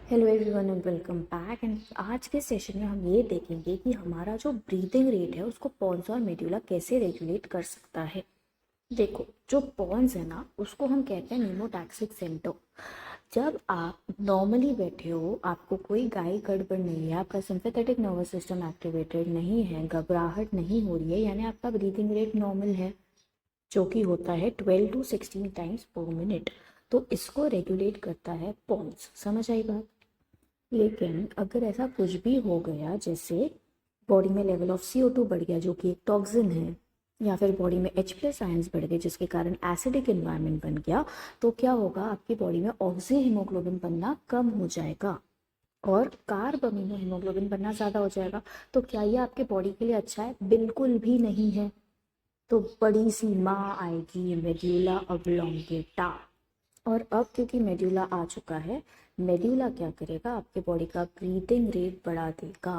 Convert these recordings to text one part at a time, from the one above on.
Hello everyone and welcome back. And आज के session में हम ये देखेंगे कि हमारा जो ब्रीदिंग रेट है उसको पॉन्स और मेड्यूला कैसे रेगुलेट कर सकता है। देखो, जो पॉन्स है ना उसको हम कहते हैं नीमोटैक्सिक सेंटर। जब आप नॉर्मली बैठे हो, आपको कोई गाय गड़बड़ नहीं है, आपका सिंपैथेटिक नर्वस सिस्टम एक्टिवेटेड नहीं है, घबराहट नहीं हो रही है, यानी आपका ब्रीदिंग रेट नॉर्मल है, जो कि होता है 12 to 16 टाइम्स पर मिनट। तो इसको रेगुलेट करता है पॉन्स। समझ आई बात? लेकिन अगर ऐसा कुछ भी हो गया, जैसे बॉडी में लेवल ऑफ CO2 बढ़ गया जो कि एक टॉक्सिन है, या फिर बॉडी में H+ आयंस बढ़ गए जिसके कारण एसिडिक इन्वायरमेंट बन गया, तो क्या होगा, आपकी बॉडी में ऑक्सी हीमोग्लोबिन बनना कम हो जाएगा और कार्ब अमीनो हीमोग्लोबिन बनना ज़्यादा हो जाएगा। तो क्या ये आपके बॉडी के लिए अच्छा है? बिल्कुल भी नहीं है। तो बड़ी सी माँ आएगी, मेड्यूला ऑब्लोंगेटा। और अब क्योंकि मेड्यूला आ चुका है, मेड्यूला क्या करेगा, आपके बॉडी का ब्रीदिंग रेट बढ़ा देगा।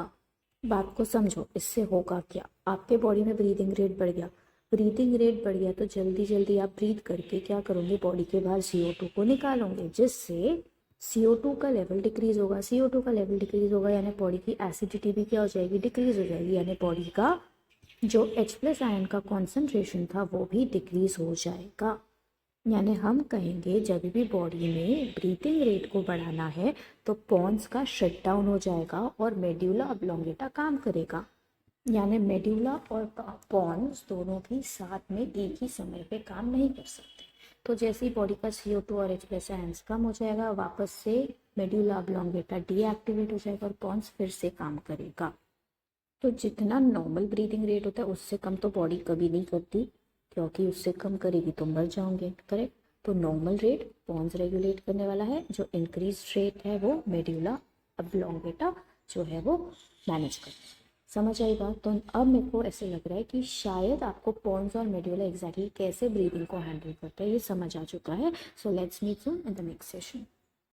बात को समझो, इससे होगा क्या, आपके बॉडी में ब्रीदिंग रेट बढ़ गया। ब्रीदिंग रेट बढ़ गया तो जल्दी जल्दी आप ब्रीथ करके क्या करोगे, बॉडी के बाहर CO2 को निकालोगे, जिससे CO2 का लेवल डिक्रीज होगा। CO2 का लेवल डिक्रीज होगा यानी बॉडी की एसिडिटी भी क्या हो जाएगी, डिक्रीज हो जाएगी, यानी बॉडी का जो H+ आयन का कॉन्सेंट्रेशन था वो भी डिक्रीज हो जाएगा। यानी हम कहेंगे जब भी बॉडी में ब्रीथिंग रेट को बढ़ाना है तो पॉन्स का शट डाउन हो जाएगा और मेड्यूला ऑब्लोंगेटा काम करेगा। यानी मेड्यूला और पॉन्स दोनों भी साथ में एक ही समय पे काम नहीं कर सकते। तो जैसे ही बॉडी का CO2 और H+ आयंस कम हो जाएगा, वापस से मेड्यूला ऑब्लोंगेटा डीएक्टिवेट हो जाएगा और पॉन्स फिर से काम करेगा। तो जितना नॉर्मल ब्रीदिंग रेट होता है उससे कम तो बॉडी कभी नहीं करती, क्योंकि उससे कम करेगी तो मर जाओगे। करेक्ट? तो नॉर्मल रेट पॉन्स रेगुलेट करने वाला है, जो इंक्रीज रेट है वो मेड्यूला ऑब्लोंगेटा जो है वो मैनेज करता है। समझ आई बात? तो अब मेरे को ऐसे लग रहा है कि शायद आपको पॉन्स और मेड्यूला एग्जैक्टली कैसे ब्रीदिंग को हैंडल करता है ये समझ आ चुका है। So let's meet soon in the next session.